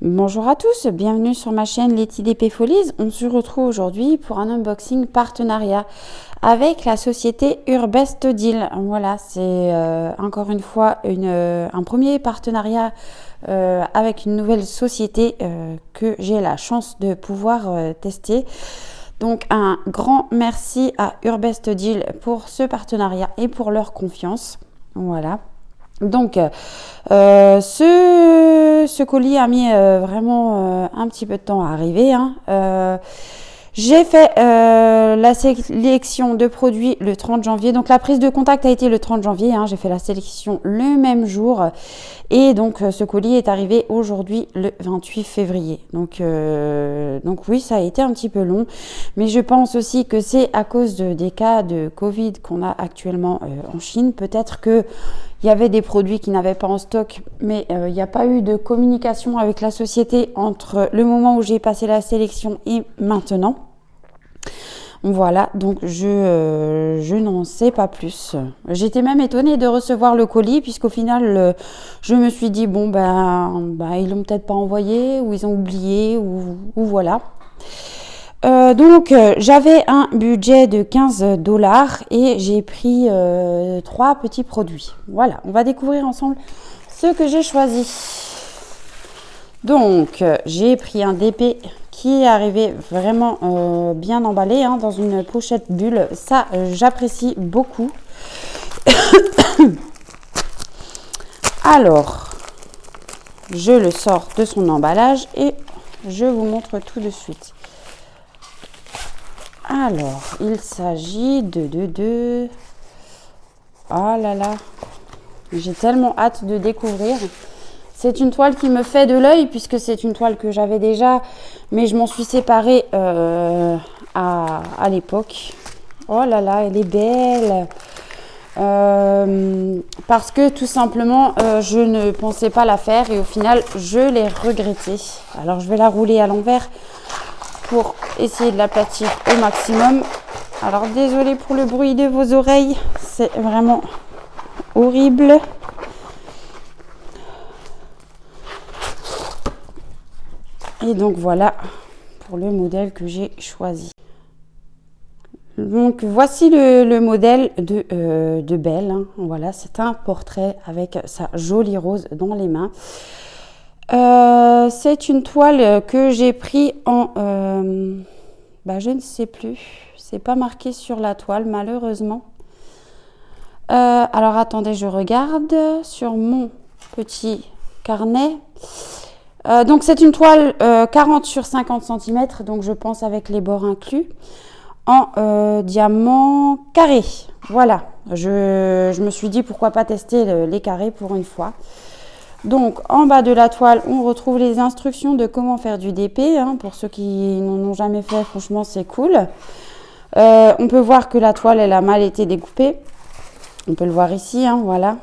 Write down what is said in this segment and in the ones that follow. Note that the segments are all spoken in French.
Bonjour à tous, bienvenue sur ma chaîne Letty DP Folies. On se retrouve aujourd'hui pour un unboxing partenariat avec la société Urbest Deal. Voilà, c'est encore une fois un premier partenariat avec une nouvelle société que j'ai la chance de pouvoir tester. Donc un grand merci à Urbest Deal pour ce partenariat et pour leur confiance. Voilà. Donc, ce colis a mis vraiment un petit peu de temps à arriver. J'ai fait la sélection de produits le 30 janvier. Donc, la prise de contact a été le 30 janvier. J'ai fait la sélection le même jour. Et donc, ce colis est arrivé aujourd'hui, le 28 février. Donc oui, ça a été un petit peu long. Mais je pense aussi que c'est à cause des cas de Covid qu'on a actuellement en Chine. Peut-être que il y avait des produits qui n'avaient pas en stock, mais il n'y a pas eu de communication avec la société entre le moment où j'ai passé la sélection et maintenant. Voilà, donc je n'en sais pas plus. J'étais même étonnée de recevoir le colis, puisqu'au final, je me suis dit, bon, ils l'ont peut-être pas envoyé, ou ils ont oublié, ou voilà. Donc j'avais un budget de 15$ et j'ai pris 3 petits produits. Voilà, on va découvrir ensemble ce que j'ai choisi. Donc j'ai pris un DP qui est arrivé vraiment bien emballé dans une pochette bulle. Ça, j'apprécie beaucoup. Alors, je le sors de son emballage et je vous montre tout de suite. Alors, il s'agit de... Oh là là, j'ai tellement hâte de découvrir. C'est une toile qui me fait de l'œil puisque c'est une toile que j'avais déjà, mais je m'en suis séparée à l'époque. Oh là là, elle est belle. Parce que tout simplement, je ne pensais pas la faire et au final, je l'ai regrettée. Alors, je vais la rouler à l'envers pour essayer de l'aplatir au maximum. Alors désolée pour le bruit de vos oreilles, c'est vraiment horrible. Et donc voilà pour le modèle que j'ai choisi. Donc voici le modèle de Belle. Voilà, c'est un portrait avec sa jolie rose dans les mains. C'est une toile que j'ai pris en... je ne sais plus. C'est pas marqué sur la toile, malheureusement. Alors, attendez, je regarde sur mon petit carnet. Donc, c'est une toile 40 sur 50 cm. Donc, je pense avec les bords inclus. En diamant carré. Voilà. Je me suis dit, pourquoi pas tester les carrés pour une fois. Donc, en bas de la toile, on retrouve les instructions de comment faire du DP. Pour ceux qui n'en ont jamais fait, franchement, c'est cool. On peut voir que la toile, elle a mal été découpée. On peut le voir ici, voilà.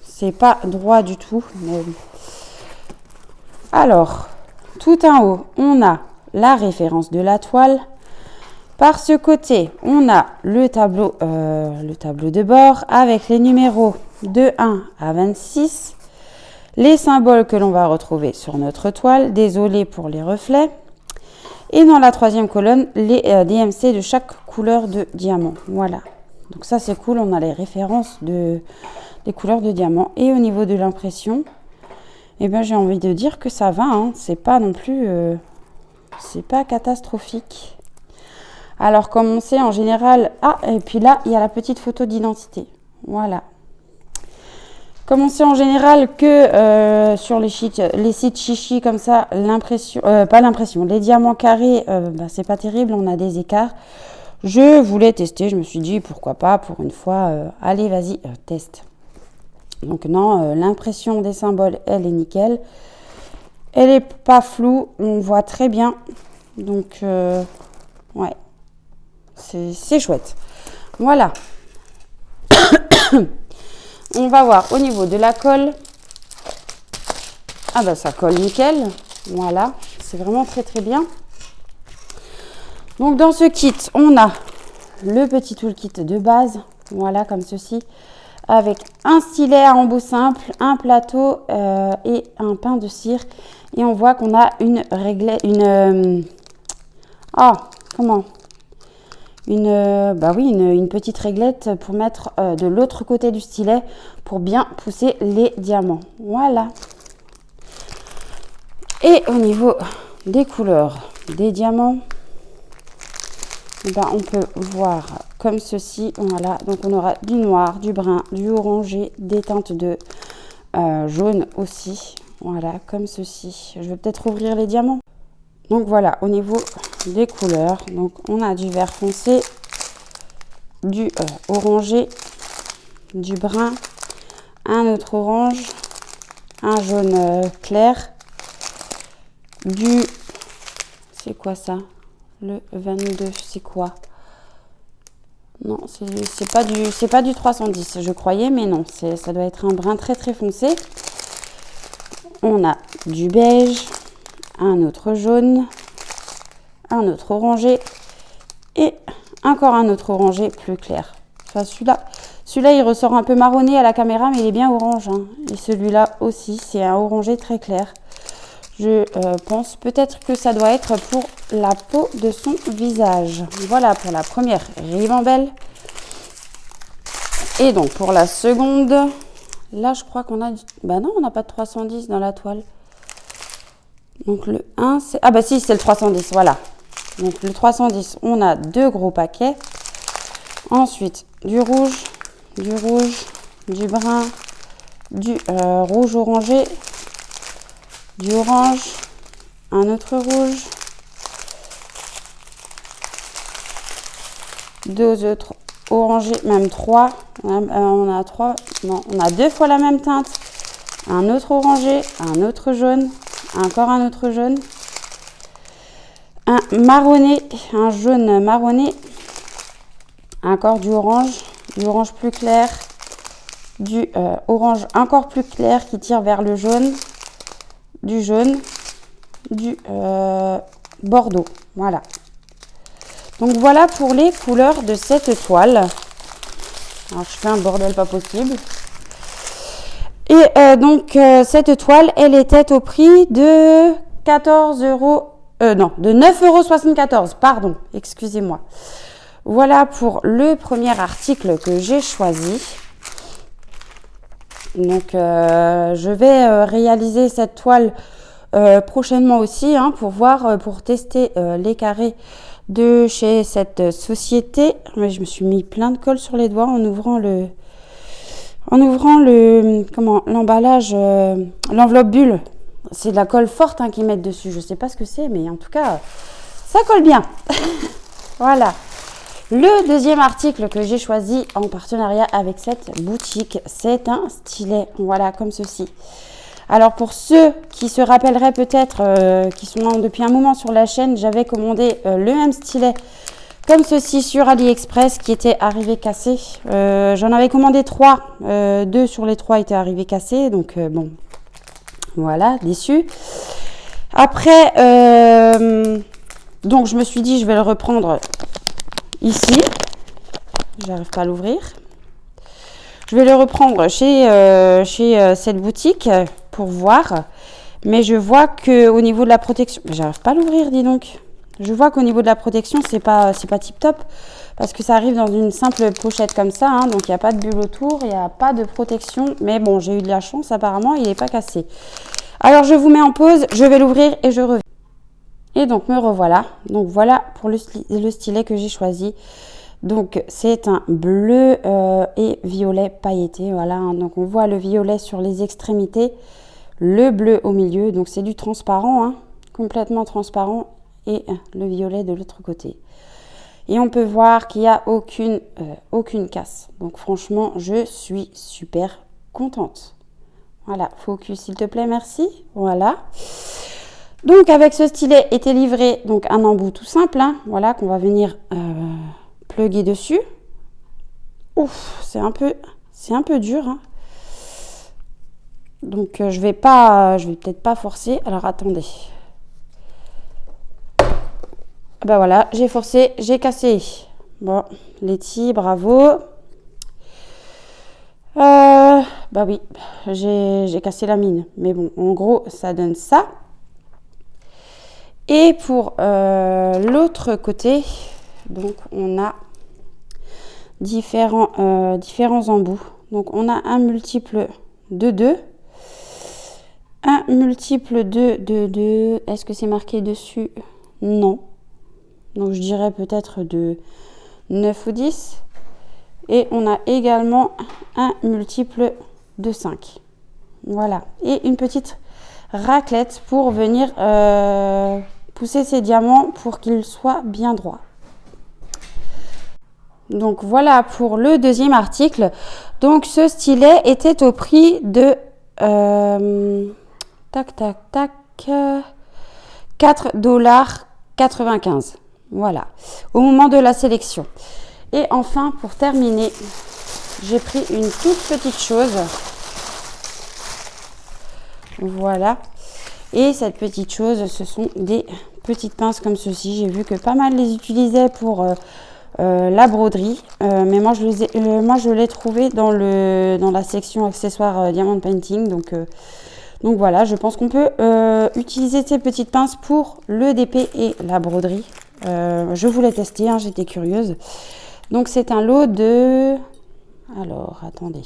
C'est pas droit du tout. Mais... Alors, tout en haut, on a la référence de la toile. Par ce côté, on a le tableau de bord avec les numéros de 1 à 26. Les symboles que l'on va retrouver sur notre toile, désolé pour les reflets. Et dans la troisième colonne, les DMC de chaque couleur de diamant. Voilà. Donc ça, c'est cool. On a les références des couleurs de diamant. Et au niveau de l'impression, j'ai envie de dire que ça va. C'est pas non plus... c'est pas catastrophique. Alors, comme on sait, en général... Ah, et puis là, il y a la petite photo d'identité. Voilà. Comme on sait en général que sur les sites chichi comme ça, les diamants carrés, c'est pas terrible, on a des écarts. Je voulais tester, je me suis dit pourquoi pas pour une fois, allez vas-y, teste. Donc non, l'impression des symboles, elle est nickel. Elle est pas floue, on voit très bien. Donc ouais, c'est chouette. Voilà. On va voir au niveau de la colle. Ah ça colle nickel. Voilà, c'est vraiment très très bien. Donc dans ce kit, on a le petit toolkit de base. Voilà, comme ceci. Avec un stylet à embout simple, un plateau et un pain de cire. Et on voit qu'on a une réglette, une petite réglette pour mettre de l'autre côté du stylet pour bien pousser les diamants. Voilà. Et au niveau des couleurs des diamants, on peut voir comme ceci. Voilà, donc on aura du noir, du brun, du orangé, des teintes de jaune aussi. Voilà, comme ceci. Je vais peut-être ouvrir les diamants. Donc voilà, au niveau des couleurs, donc on a du vert foncé, du orangé, du brun, un autre orange, un jaune clair, c'est quoi ça? Le 22, c'est quoi? Non, c'est pas du 310, je croyais, mais non, ça doit être un brun très très foncé. On a du beige, un autre jaune, un autre orangé et encore un autre orangé plus clair. Enfin, celui-là, il ressort un peu marronné à la caméra, mais il est bien orange, hein. Et celui-là aussi, c'est un orangé très clair. Je pense peut-être que ça doit être pour la peau de son visage. Voilà pour la première ribambelle. Et donc pour la seconde, là je crois qu'on a... Bah non, on n'a pas de 310 dans la toile. Donc le 1, c'est... Ah bah si, c'est le 310, voilà. Donc le 310, on a 2 gros paquets. Ensuite, du rouge, du brun, du rouge orangé, du orange, un autre rouge, 2 autres orangés, même 3. On a 3, non, on a 2 fois la même teinte. Un autre orangé, un autre jaune, encore un autre jaune, un marronné, un jaune marronné, encore du orange plus clair, du orange encore plus clair qui tire vers le jaune, du jaune, du bordeaux. Voilà. Donc voilà pour les couleurs de cette toile. Alors je fais un bordel pas possible. Et donc cette toile, elle était au prix de 14 euros. Non, de 9,74 €. Pardon, excusez-moi. Voilà pour le premier article que j'ai choisi. Donc je vais réaliser cette toile prochainement aussi, hein, pour voir, pour tester les carrés de chez cette société. Mais je me suis mis plein de colle sur les doigts en ouvrant l'emballage, l'enveloppe bulle. C'est de la colle forte, hein, qu'ils mettent dessus. Je sais pas ce que c'est, mais en tout cas, ça colle bien. Voilà. Le deuxième article que j'ai choisi en partenariat avec cette boutique, c'est un stylet. Voilà, comme ceci. Alors pour ceux qui se rappelleraient peut-être, qui sont depuis un moment sur la chaîne, j'avais commandé le même stylet comme ceci sur AliExpress qui était arrivé cassé. J'en avais commandé 3, 2 sur les 3 étaient arrivés cassés, donc bon, voilà, déçu. Après, donc je me suis dit je vais le reprendre ici. J'arrive pas à l'ouvrir. Je vais le reprendre chez cette boutique pour voir. Mais je vois que au niveau de la protection, j'arrive pas à l'ouvrir, dis donc. Je vois qu'au niveau de la protection, c'est pas tip top parce que ça arrive dans une simple pochette comme ça, hein, donc il n'y a pas de bulle autour, il n'y a pas de protection. Mais bon, j'ai eu de la chance, apparemment, il n'est pas cassé. Alors je vous mets en pause, je vais l'ouvrir et je reviens. Et donc me revoilà. Donc voilà pour le stylet que j'ai choisi. Donc c'est un bleu et violet pailleté. Voilà, hein. Donc on voit le violet sur les extrémités, le bleu au milieu. Donc c'est du transparent, hein, complètement transparent, et le violet de l'autre côté. Et on peut voir qu'il n'y a aucune casse. Donc franchement, je suis super contente. Voilà, focus s'il te plaît, merci. Voilà. Donc avec ce stylet était livré donc un embout tout simple, hein, voilà, qu'on va venir plugger dessus. Ouf, c'est un peu dur, hein. Donc je vais peut-être pas forcer. Alors attendez. Ben voilà, j'ai forcé, j'ai cassé. Bon, Letty, bravo. Bah oui, j'ai cassé la mine. Mais bon, en gros, ça donne ça. Et pour l'autre côté, donc on a différents embouts. Donc on a un multiple de 2, un multiple de 2. Est-ce que c'est marqué dessus? Non. Donc je dirais peut-être de 9 ou 10. Et on a également un multiple de 5. Voilà. Et une petite raclette pour venir pousser ces diamants pour qu'ils soient bien droits. Donc voilà pour le deuxième article. Donc ce stylet était au prix de tac tac tac 4,95 $. Voilà, au moment de la sélection. Et enfin, pour terminer, j'ai pris une toute petite chose. Voilà. Et cette petite chose, ce sont des petites pinces comme ceci. J'ai vu que pas mal les utilisaient pour la broderie. Mais moi, je l'ai trouvé dans la section accessoires Diamond Painting. Donc voilà, je pense qu'on peut utiliser ces petites pinces pour le DP et la broderie. Je voulais tester, hein, j'étais curieuse. Donc c'est un lot de... Alors, attendez.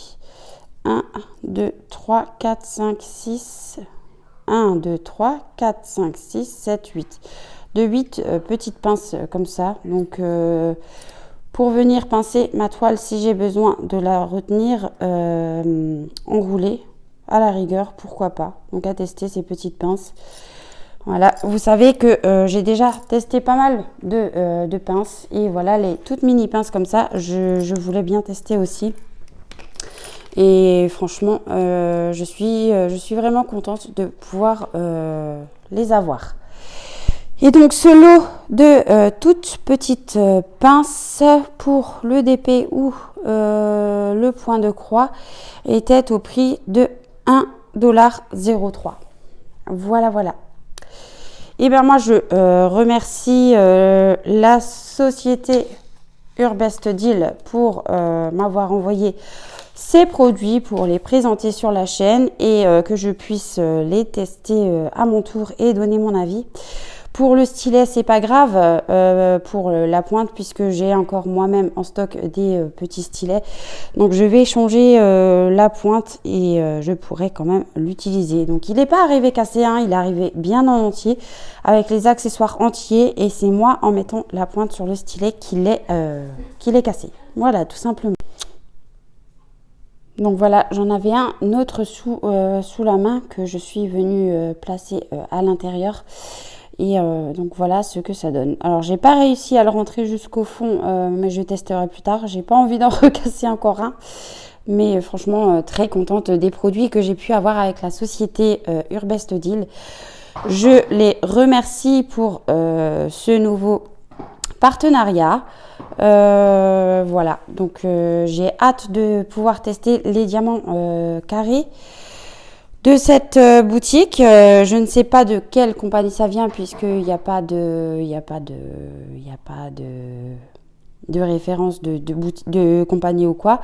1, 2, 3, 4, 5, 6... 1, 2, 3, 4, 5, 6, 7, 8. De 8 petites pinces comme ça. Donc, pour venir pincer ma toile, si j'ai besoin de la retenir enroulée, à la rigueur, pourquoi pas. Donc, à tester ces petites pinces. Voilà, vous savez que j'ai déjà testé pas mal de pinces. Et voilà, les toutes mini pinces comme ça, je voulais bien tester aussi. Et franchement, je suis vraiment contente de pouvoir les avoir. Et donc, ce lot de toutes petites pinces pour le DP ou le point de croix était au prix de 1,03 $. Voilà, voilà. Et bien moi, je remercie la société Urbest Deal pour m'avoir envoyé ces produits pour les présenter sur la chaîne et que je puisse les tester à mon tour et donner mon avis. Pour le stylet, c'est pas grave pour la pointe puisque j'ai encore moi-même en stock des petits stylets. Donc je vais changer la pointe et je pourrai quand même l'utiliser. Donc il n'est pas arrivé cassé, hein, il est arrivé bien en entier avec les accessoires entiers et c'est moi en mettant la pointe sur le stylet qu'il est cassé. Voilà, tout simplement. Donc voilà, j'en avais un autre sous la main que je suis venue placer à l'intérieur. Et donc voilà ce que ça donne. Alors j'ai pas réussi à le rentrer jusqu'au fond, mais je testerai plus tard. J'ai pas envie d'en recasser encore un. Mais franchement, très contente des produits que j'ai pu avoir avec la société Urbest Deal. Je les remercie pour ce nouveau partenariat. Voilà, donc j'ai hâte de pouvoir tester les diamants carrés de cette boutique. Je ne sais pas de quelle compagnie ça vient puisqu'il n'y a pas de référence de compagnie ou quoi.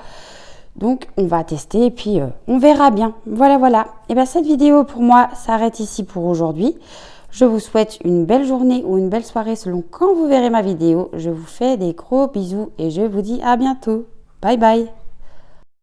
Donc on va tester et puis on verra bien. Voilà, voilà. Et bien cette vidéo pour moi s'arrête ici pour aujourd'hui. Je vous souhaite une belle journée ou une belle soirée selon quand vous verrez ma vidéo. Je vous fais des gros bisous et je vous dis à bientôt. Bye bye.